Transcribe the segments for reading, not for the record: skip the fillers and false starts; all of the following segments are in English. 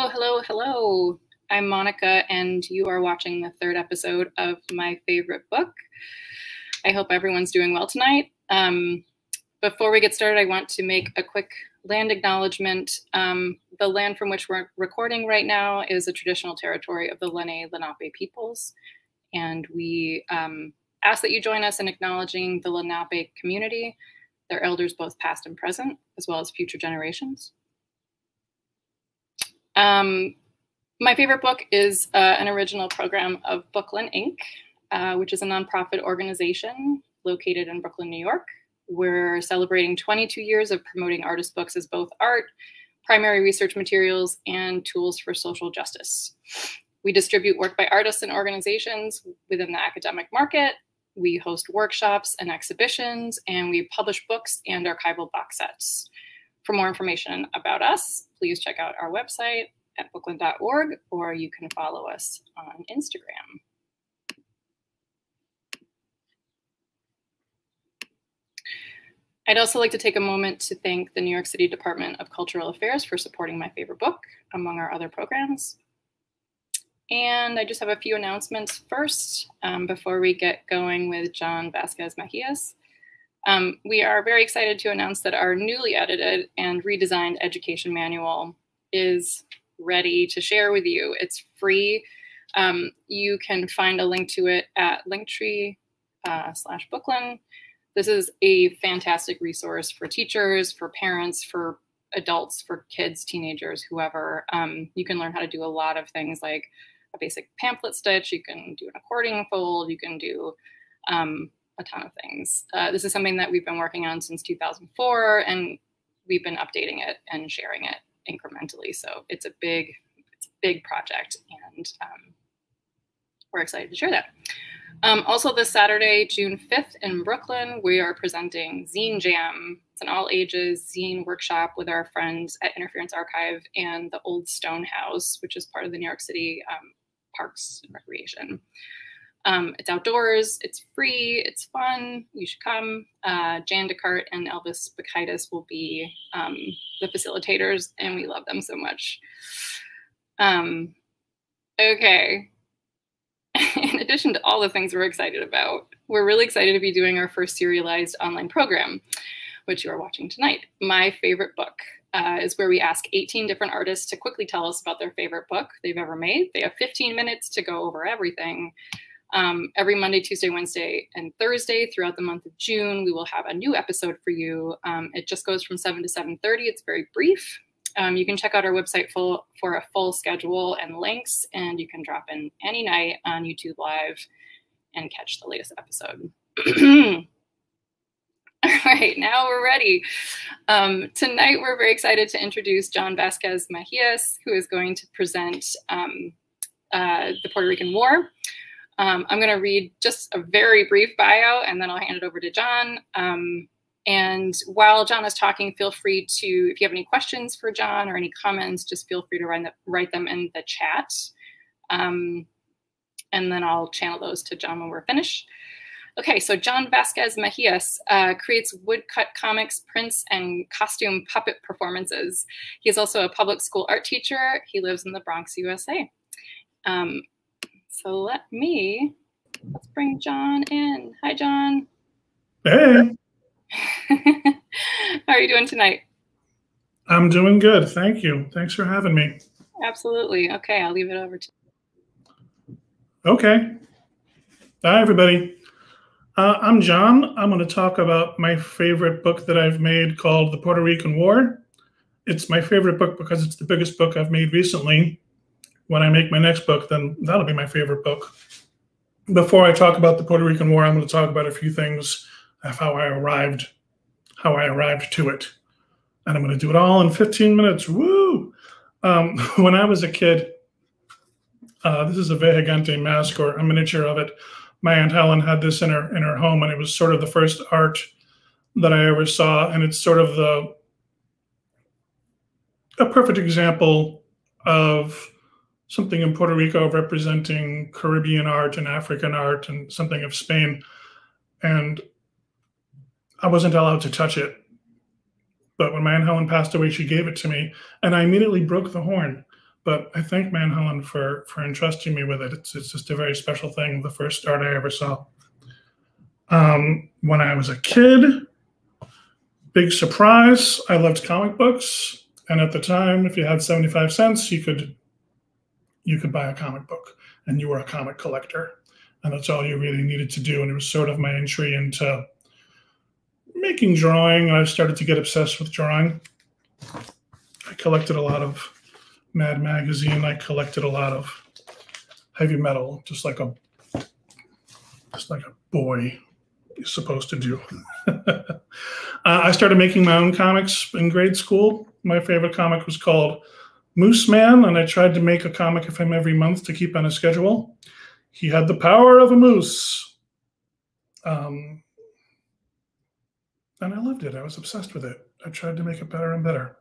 Hello, hello, hello. I'm Monica, and you are watching the third episode of my favorite book. I hope everyone's doing well tonight. Before we get started, I want to make a quick land acknowledgement. The land from which we're recording right now is a traditional territory of the Lenape peoples, and we ask that you join us in acknowledging the Lenape community, their elders both past and present, as well as future generations. My favorite book is an original program of Booklyn Inc., which is a nonprofit organization located in Brooklyn, New York. We're celebrating 22 years of promoting artist books as both art, primary research materials, and tools for social justice. We distribute work by artists and organizations within the academic market. We host workshops and exhibitions, and we publish books and archival box sets. For more information about us, please check out our website at booklyn.org, or you can follow us on Instagram. I'd also like to take a moment to thank the New York City Department of Cultural Affairs for supporting my favorite book, among our other programs. And I just have a few announcements first, before we get going with John Vasquez Mejias. We are very excited to announce that our newly edited and redesigned education manual is ready to share with you. It's free. You can find a link to it at linktree/Booklyn. This is a fantastic resource for teachers, for parents, for adults, for kids, teenagers, whoever. You can learn how to do a lot of things like a basic pamphlet stitch. You can do an accordion fold. You can do a ton of things. This is something that we've been working on since 2004, and we've been updating it and sharing it incrementally. So it's a big project, and we're excited to share that. Also this Saturday, June 5th in Brooklyn, we are presenting Zine Jam. It's an all ages zine workshop with our friends at Interference Archive and the Old Stone House, which is part of the New York City Parks and Recreation. It's outdoors, it's free, it's fun, you should come. Jan Descartes and Elvis Bakaitis will be the facilitators, and we love them so much. Okay. In addition to all the things we're excited about, we're really excited to be doing our first serialized online program, which you are watching tonight. My favorite book is where we ask 18 different artists to quickly tell us about their favorite book they've ever made. They have 15 minutes to go over everything. Every Monday, Tuesday, Wednesday, and Thursday throughout the month of June, we will have a new episode for you. It just goes from 7 to 7:30. It's very brief. You can check out our website for a full schedule and links, and you can drop in any night on YouTube Live and catch the latest episode. All right, now we're ready. Tonight, we're very excited to introduce John Vasquez Mejias, who is going to present the Puerto Rican War. I'm going to read just a very brief bio, and then I'll hand it over to John. And while John is talking, feel free to, if you have any questions for John or any comments, just feel free to write them in the chat. And then I'll channel those to John when we're finished. Okay, so John Vasquez Mejias creates woodcut comics, prints, and costume puppet performances. He is also a public school art teacher. He lives in the Bronx, USA. So let's bring John in. Hi, John. Hey. How are you doing tonight? I'm doing good. Thank you. Thanks for having me. Absolutely. Okay, I'll leave it over to you. Okay. Hi, everybody. I'm John. I'm going to talk about my favorite book that I've made called The Puerto Rican War. It's my favorite book because it's the biggest book I've made recently. When I make my next book, then that'll be my favorite book. Before I talk about the Puerto Rican War, I'm going to talk about a few things of how I arrived to it. And I'm going to do it all in 15 minutes. Woo! When I was a kid, this is a Vejigante mask, or a miniature of it. My Aunt Helen had this in her home, and it was sort of the first art that I ever saw. And it's sort of a perfect example of something in Puerto Rico representing Caribbean art and African art and something of Spain. And I wasn't allowed to touch it. But when my Aunt Helen passed away, she gave it to me, and I immediately broke the horn but I thank Man Helen for entrusting me with it. It's just a very special thing, the first art I ever saw. When I was a kid, big surprise, I loved comic books. And at the time, if you had 75 cents, you could buy a comic book, and you were a comic collector. And that's all you really needed to do. And it was sort of my entry into making drawing. I started to get obsessed with drawing. I collected a lot of Mad Magazine. I collected a lot of heavy metal, just like a boy is supposed to do. I started making my own comics in grade school. My favorite comic was called Moose Man, and I tried to make a comic of him every month to keep on a schedule. He had the power of a moose. And I loved it. I was obsessed with it. I tried to make it better and better.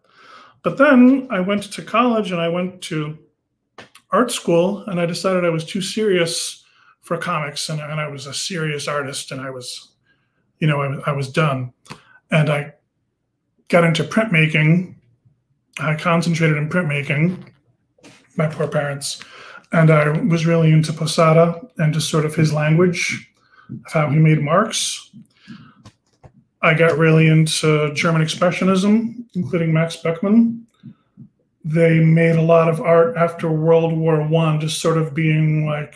But then I went to college and I went to art school, and I decided I was too serious for comics, and I was a serious artist, and I was done. And I got into printmaking. I concentrated in printmaking, my poor parents. And I was really into Posada and just sort of his language of how he made marks. I got really into German Expressionism, including Max Beckmann. They made a lot of art after World War I, just sort of being like,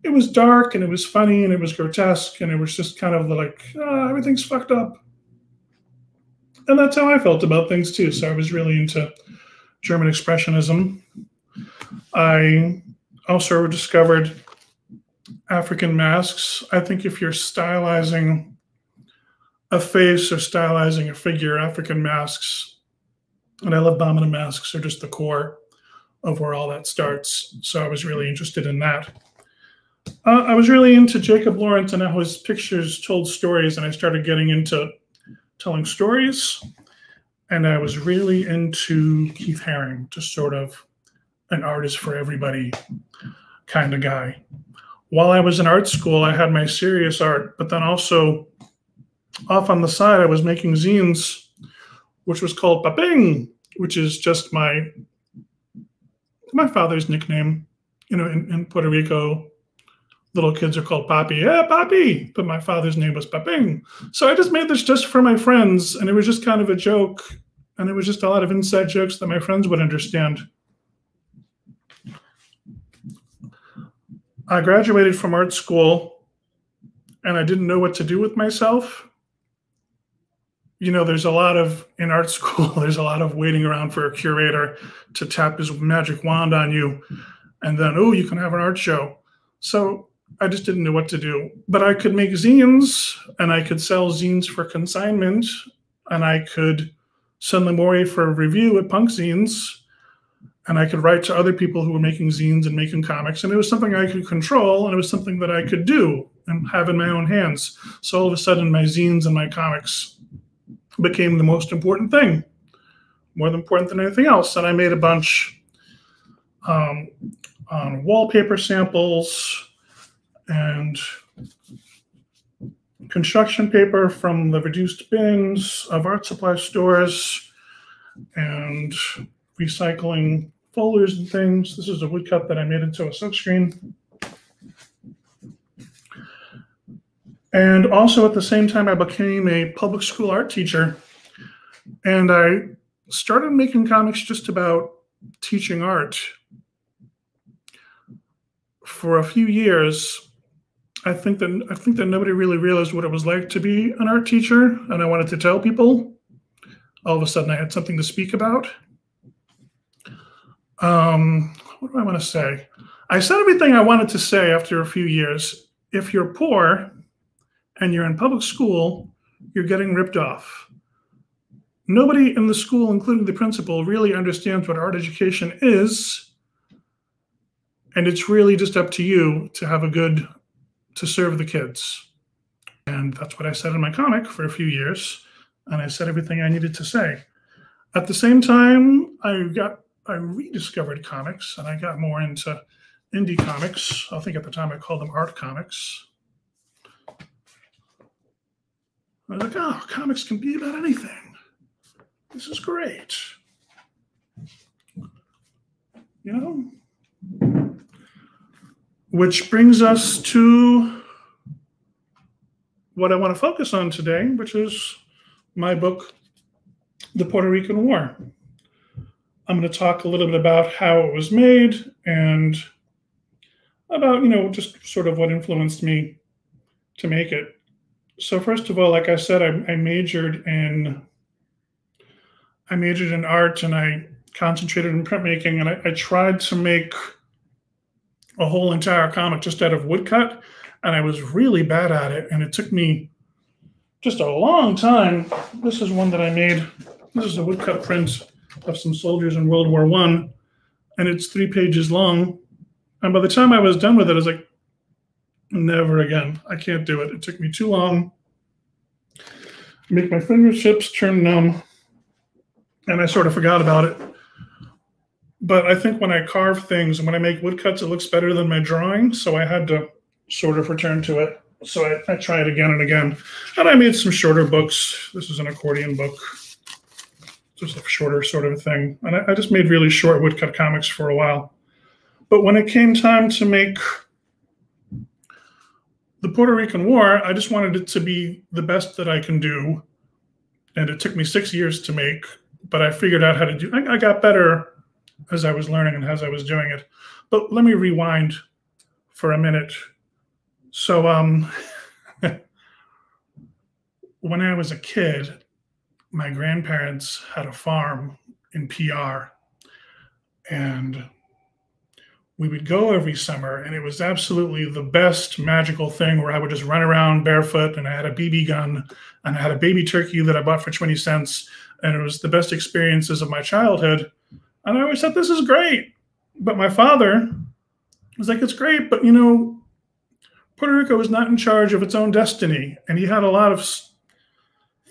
it was dark and it was funny and it was grotesque and it was just kind of like, everything's fucked up. And that's how I felt about things too. So I was really into German Expressionism. I also discovered African masks. I think if you're stylizing a face or stylizing a figure, African masks, and I love Bamana masks, are just the core of where all that starts. So I was really interested in that. I was really into Jacob Lawrence and how his pictures told stories, and I started getting into telling stories. And I was really into Keith Haring, just sort of an artist for everybody kind of guy. While I was in art school, I had my serious art, but then also off on the side, I was making zines, which was called Paping, which is just my father's nickname. You know, in Puerto Rico, little kids are called Papi. Yeah, Papi. But my father's name was Paping. So I just made this just for my friends, and it was just kind of a joke, and it was just a lot of inside jokes that my friends would understand. I graduated from art school, and I didn't know what to do with myself. You know, in art school, there's a lot of waiting around for a curator to tap his magic wand on you, and then, oh, you can have an art show. So I just didn't know what to do. But I could make zines, and I could sell zines for consignment, and I could send them away for review at Punk Zines, and I could write to other people who were making zines and making comics, and it was something I could control, and it was something that I could do and have in my own hands. So all of a sudden, my zines and my comics became the most important thing, more important than anything else. And I made a bunch on wallpaper samples and construction paper from the reduced bins of art supply stores and recycling folders and things. This is a woodcut that I made into a silkscreen. And also at the same time, I became a public school art teacher. And I started making comics just about teaching art. For a few years, I think that nobody really realized what it was like to be an art teacher, and I wanted to tell people. All of a sudden, I had something to speak about. What do I want to say? I said everything I wanted to say after a few years. If you're poor and you're in public school, you're getting ripped off. Nobody in the school, including the principal, really understands what art education is. And it's really just up to you to serve the kids. And that's what I said in my comic for a few years. And I said everything I needed to say. At the same time, I rediscovered comics, and I got more into indie comics. I think at the time I called them art comics. I was like, oh, comics can be about anything. This is great. you know? Which brings us to what I want to focus on today, which is my book, The Puerto Rican War. I'm going to talk a little bit about how it was made and about, just sort of what influenced me to make it. So first of all, like I said, I majored in art, and I concentrated in printmaking, and I tried to make a whole entire comic just out of woodcut, and I was really bad at it, and it took me just a long time. This is one that I made. This is a woodcut print of some soldiers in World War I, and it's 3 pages long. And by the time I was done with it, I was like, never again. I can't do it. It took me too long. Make my fingertips turn numb, and I sort of forgot about it. But I think when I carve things and when I make woodcuts, it looks better than my drawing, so I had to sort of return to it. So I tried again and again. And I made some shorter books. This is an accordion book. Just a shorter sort of thing. And I just made really short woodcut comics for a while. But when it came time to make the Puerto Rican War, I just wanted it to be the best that I can do. And it took me 6 years to make, but I figured out how to do. I got better as I was learning and as I was doing it. But let me rewind for a minute. So when I was a kid, my grandparents had a farm in PR, and we would go every summer, and it was absolutely the best magical thing where I would just run around barefoot, and I had a BB gun, and I had a baby turkey that I bought for 20 cents, and it was the best experiences of my childhood. And I always thought, this is great. But my father was like, it's great, but Puerto Rico was not in charge of its own destiny. And he had a lot of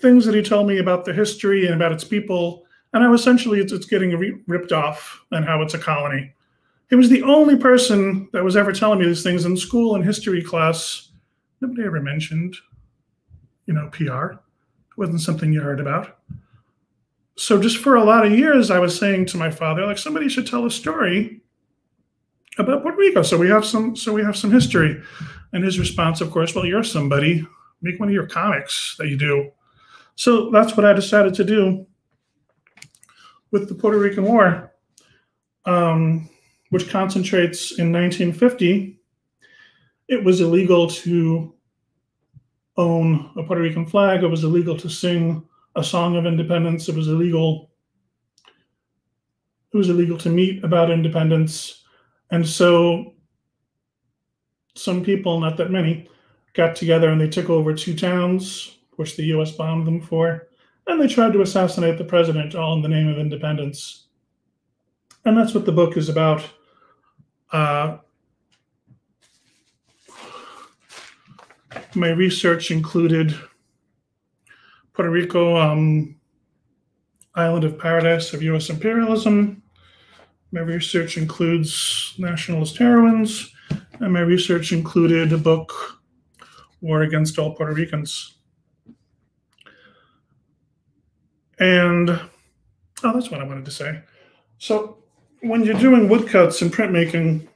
things that he told me about the history and about its people. And I was essentially, it's getting ripped off and how it's a colony. He was the only person that was ever telling me these things in school and history class. Nobody ever mentioned, PR. It wasn't something you heard about. So just for a lot of years, I was saying to my father, like, somebody should tell a story about Puerto Rico. So we have some history. And his response, of course, well, you're somebody. Make one of your comics that you do. So that's what I decided to do with the Puerto Rican War, which concentrates in 1950. It was illegal to own a Puerto Rican flag. It was illegal to sing a song of independence. It was illegal to meet about independence. And so some people, not that many, got together and they took over 2 towns, which the US bombed them for, and they tried to assassinate the president, all in the name of independence. And that's what the book is about. My research included Puerto Rico, island of paradise of US imperialism. My research includes nationalist heroines, and my research included a book, War Against All Puerto Ricans. And, that's what I wanted to say. So when you're doing woodcuts and printmaking,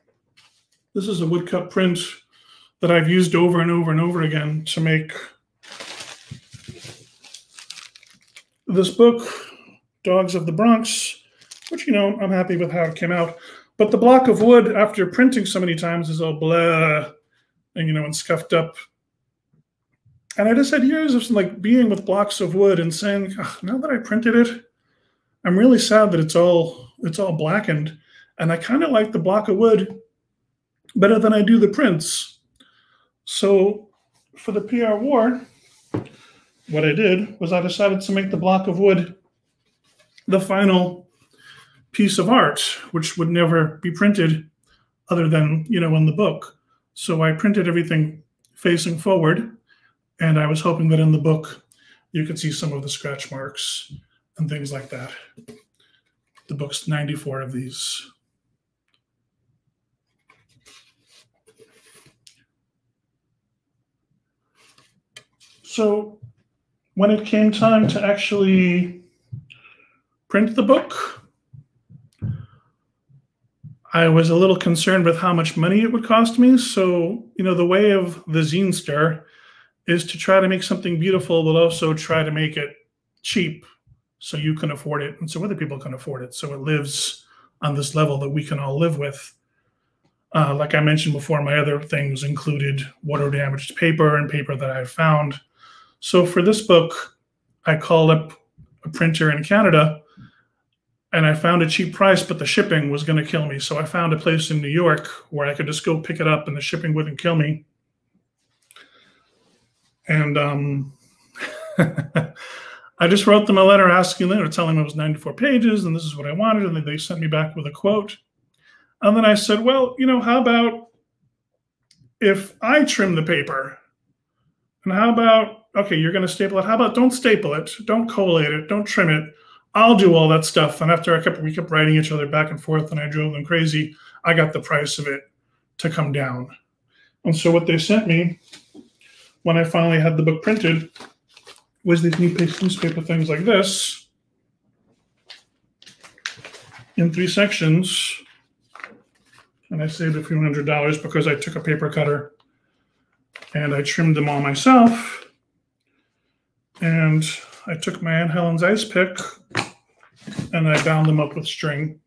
this is a woodcut print that I've used over and over and over again to make this book, Dogs of the Bronx, which, I'm happy with how it came out. But the block of wood, after printing so many times, is all blah and, and scuffed up. And I just had years of being with blocks of wood and saying, now that I printed it, I'm really sad that it's all blackened. And I kind of like the block of wood better than I do the prints. So for the PR War, what I did was I decided to make the block of wood the final piece of art, which would never be printed other than, in the book. So I printed everything facing forward, and I was hoping that in the book you could see some of the scratch marks and things like that. The book's 94 of these. So when it came time to actually print the book, I was a little concerned with how much money it would cost me. So, the way of the zinester is to try to make something beautiful, but also try to make it cheap so you can afford it and so other people can afford it. So it lives on this level that we can all live with. Like I mentioned before, my other things included water damaged paper and paper that I found. So for this book, I called up a printer in Canada and I found a cheap price, but the shipping was going to kill me. So I found a place in New York where I could just go pick it up and the shipping wouldn't kill me. And I just wrote them a letter asking them, telling them it was 94 pages and this is what I wanted. And they sent me back with a quote. And then I said, well, how about if I trim the paper? And how about, okay, you're going to staple it. How about don't staple it, don't collate it, don't trim it. I'll do all that stuff. And after we kept writing each other back and forth and I drove them crazy, I got the price of it to come down. And so what they sent me when I finally had the book printed was these newspaper things like this in 3 sections. And I saved a few $100 because I took a paper cutter and I trimmed them all myself. And I took my Aunt Helen's ice pick and I bound them up with string,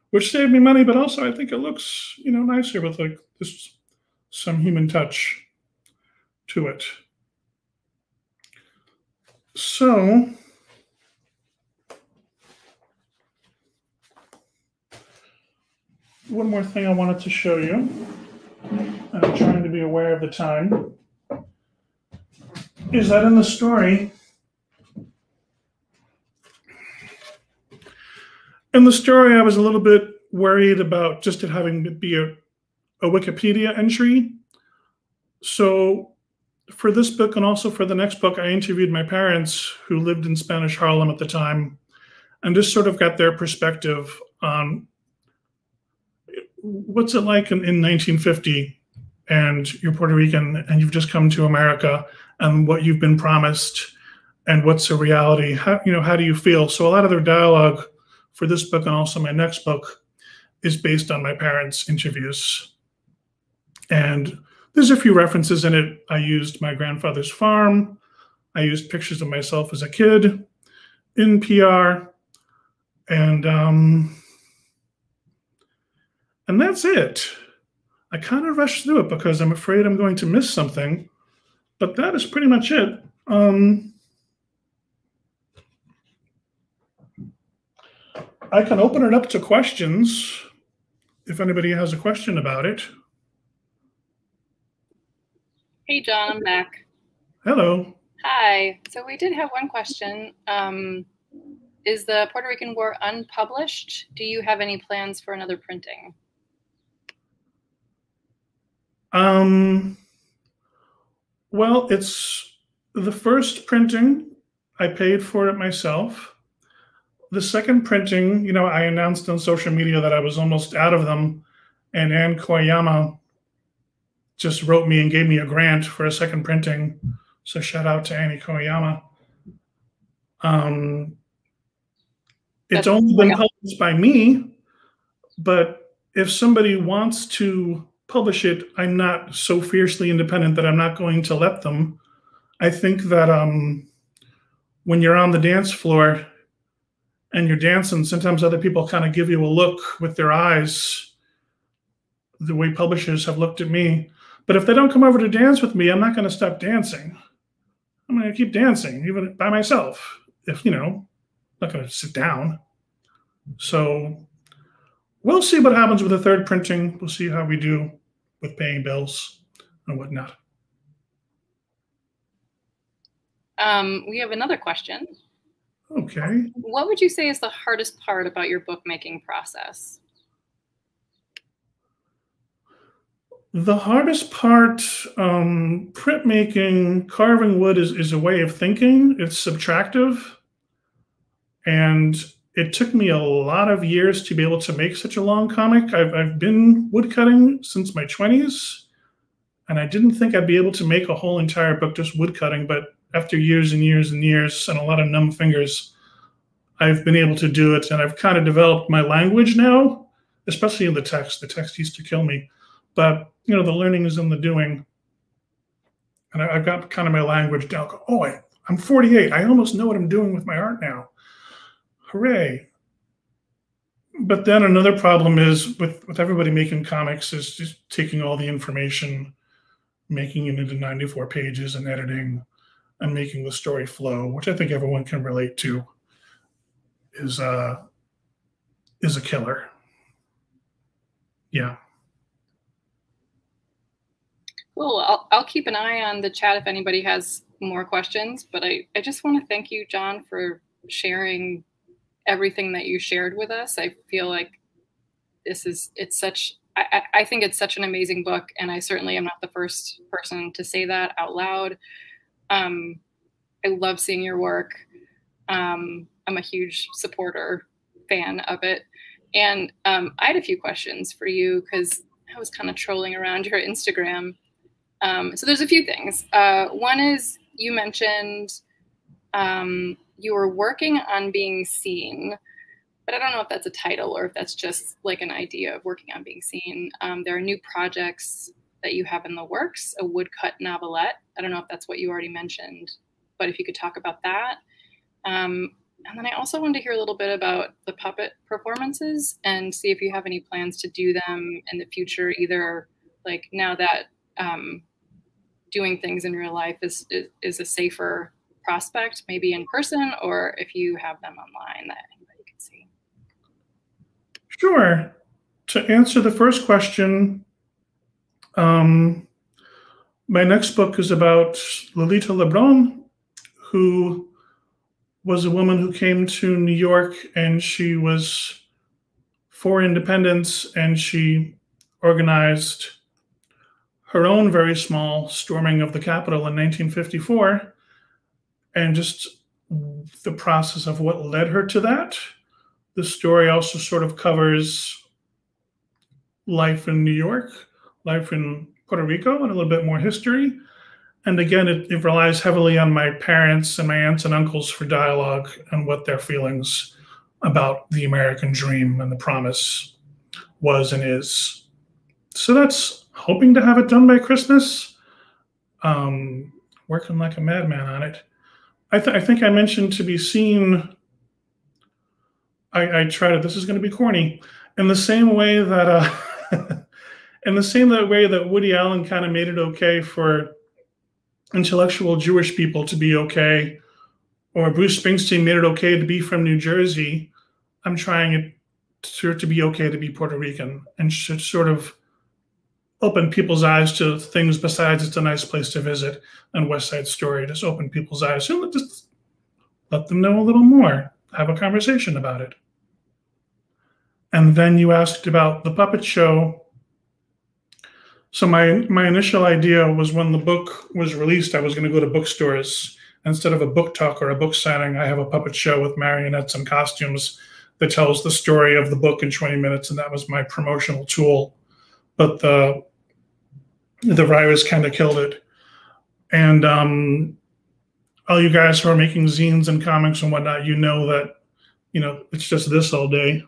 which saved me money, but also I think it looks, nicer with like this, some human touch to it. So one more thing I wanted to show you. I'm trying to be aware of the time. Is that in the story? In the story, I was a little bit worried about just it having to be a Wikipedia entry. So for this book and also for the next book, I interviewed my parents who lived in Spanish Harlem at the time and just sort of got their perspective on what's it like in 1950 and you're Puerto Rican and you've just come to America and what you've been promised and what's the reality. How do you feel? So a lot of their dialogue for this book and also my next book is based on my parents' interviews. And there's a few references in it. I used my grandfather's farm. I used pictures of myself as a kid in PR. And that's it. I kind of rushed through it because I'm afraid I'm going to miss something, but that is pretty much it. I can open it up to questions if anybody has a question about it. Hey, John, I'm back. Hello. Hi. So we did have one question. Is the Puerto Rican War unpublished? Do you have any plans for another printing? Well, it's the first printing. I paid for it myself. The second printing, I announced on social media that I was almost out of them, and Ann Koyama just wrote me and gave me a grant for a second printing. So shout out to Annie Koyama. It's only been published by me, but if somebody wants to publish it, I'm not so fiercely independent that I'm not going to let them. I think that when you're on the dance floor and you're dancing, sometimes other people kind of give you a look with their eyes, the way publishers have looked at me. But if they don't come over to dance with me, I'm not going to stop dancing. I'm going to keep dancing, even by myself. If, I'm not going to sit down. So we'll see what happens with the third printing. We'll see how we do with paying bills and whatnot. We have another question. Okay. What would you say is the hardest part about your bookmaking process? The hardest part, printmaking, carving wood is a way of thinking. It's subtractive. And it took me a lot of years to be able to make such a long comic. I've been woodcutting since my 20s. And I didn't think I'd be able to make a whole entire book just woodcutting. But after years and years and years and a lot of numb fingers, I've been able to do it. And I've kind of developed my language now especially in the text. The text used to kill me. But, you know, the learning is in the doing. And I've got kind of my language down. Oh, I'm 48. I almost know what I'm doing with my art now. Hooray. But then another problem is with everybody making comics is just taking all the information, making it into 94 pages and editing and making the story flow, which I think everyone can relate to, is a killer. Yeah. Cool. I'll keep an eye on the chat if anybody has more questions, but I just want to thank you, John, for sharing everything that you shared with us. I feel like I think it's such an amazing book, and I certainly am not the first person to say that out loud. I love seeing your work. I'm a huge fan of it. And I had a few questions for you because I was kind of trolling around your Instagram. So there's a few things. One is you mentioned you were working on being seen, but I don't know if that's a title or if that's just like an idea of working on being seen. There are new projects that you have in the works, a woodcut novelette. I don't know if that's what you already mentioned, but if you could talk about that. And then I also wanted to hear a little bit about the puppet performances and see if you have any plans to do them in the future, either like now that doing things in real life is a safer prospect, maybe in person, or if you have them online that anybody can see. Sure. To answer the first question, my next book is about Lolita Lebron, who was a woman who came to New York, and she was for independence, and she organized her own very small storming of the Capitol in 1954, and just the process of what led her to that. The story also sort of covers life in New York, life in Puerto Rico, and a little bit more history. And again, it relies heavily on my parents and my aunts and uncles for dialogue and what their feelings about the American dream and the promise was and is. So that's hoping to have it done by Christmas. Working like a madman on it. I think I mentioned to be seen. I tried it. This is going to be corny. In the same way that way that Woody Allen kind of made it okay for intellectual Jewish people to be okay, or Bruce Springsteen made it okay to be from New Jersey, I'm trying it to be okay to be Puerto Rican, and should sort of open people's eyes to things besides it's a nice place to visit and West Side Story. Just open people's eyes. So just let them know a little more. Have a conversation about it. And then you asked about the puppet show. So my initial idea was when the book was released, I was going to go to bookstores. Instead of a book talk or a book signing, I have a puppet show with marionettes and costumes that tells the story of the book in 20 minutes, and that was my promotional tool. But the virus kind of killed it. And all you guys who are making zines and comics and whatnot, you know that, it's just this all day.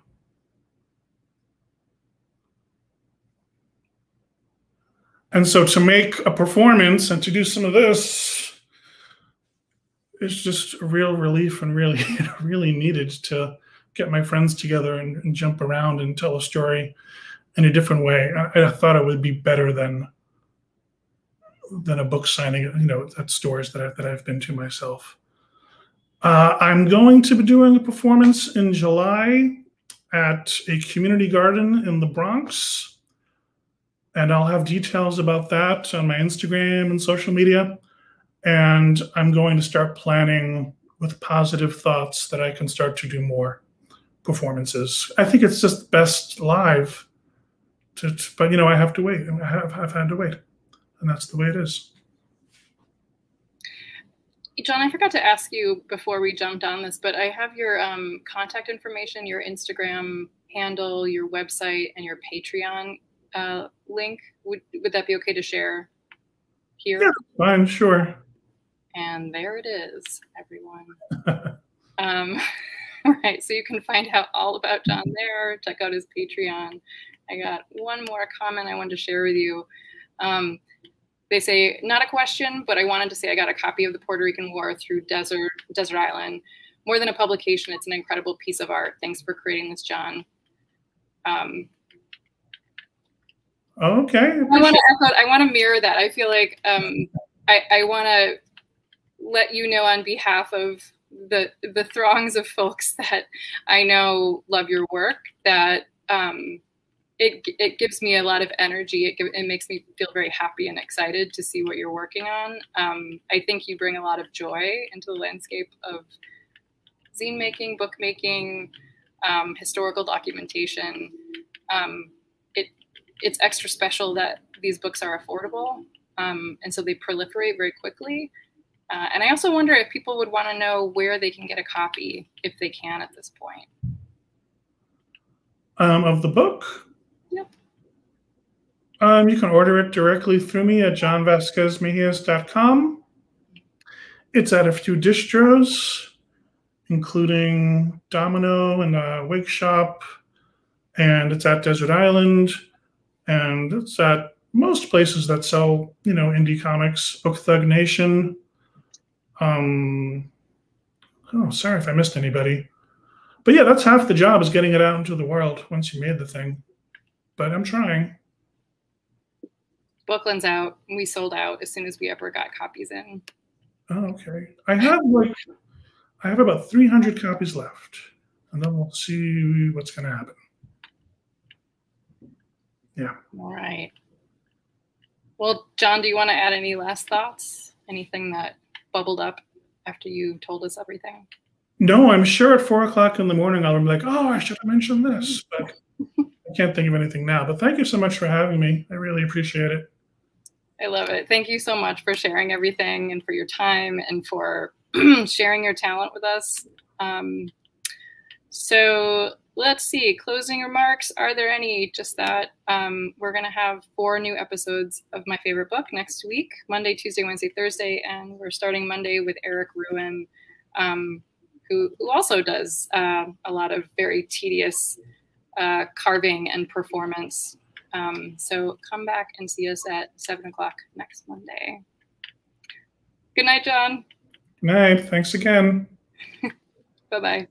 And so to make a performance and to do some of this is just a real relief, and really, really needed to get my friends together and jump around and tell a story in a different way. I thought it would be better than a book signing, at stores that I've been to myself. I'm going to be doing a performance in July at a community garden in the Bronx. And I'll have details about that on my Instagram and social media. And I'm going to start planning with positive thoughts that I can start to do more performances. I think it's just best live. But, I have to wait. I've had to wait. And that's the way it is. John, I forgot to ask you before we jumped on this, but I have your contact information, your Instagram handle, your website, and your Patreon link. Would that be okay to share here? Yeah, fine, sure. And there it is, everyone. Right, so you can find out all about John there. Check out his Patreon. I got one more comment I wanted to share with you. They say, not a question, but I wanted to say I got a copy of the Puerto Rican War through Desert Island. More than a publication, it's an incredible piece of art. Thanks for creating this, John. Okay. I want to mirror that. I feel like I want to let you know on behalf of the throngs of folks that I know love your work, that it gives me a lot of energy. It makes me feel very happy and excited to see what you're working on. I think you bring a lot of joy into the landscape of zine making, book making, historical documentation. It's extra special that these books are affordable, and so they proliferate very quickly. And I also wonder if people would want to know where they can get a copy, if they can at this point. Of the book? Yep. You can order it directly through me at johnvasquezmejias.com. It's at a few distros, including Domino and Wake Shop, and it's at Desert Island, and it's at most places that sell, indie comics, Book Thug Nation. Oh, sorry if I missed anybody. But yeah, that's half the job, is getting it out into the world once you made the thing. But I'm trying. Bookland's out. We sold out as soon as we ever got copies in. Oh, okay. I have about 300 copies left, and then we'll see what's going to happen. Yeah. All right. Well, John, do you want to add any last thoughts? Anything that bubbled up after you told us everything? No, I'm sure at 4 o'clock in the morning I'll be like, oh, I should have mentioned this, but I can't think of anything now. But thank you so much for having me. I really appreciate it. I love it. Thank you so much for sharing everything, and for your time, and for sharing your talent with us. So let's see, closing remarks. Are there any? Just that we're going to have 4 new episodes of My Favorite Book next week, Monday, Tuesday, Wednesday, Thursday. And we're starting Monday with Eric Ruin, who also does a lot of very tedious carving and performance. So come back and see us at 7 o'clock next Monday. Good night, John. Good night. Thanks again. Bye-bye.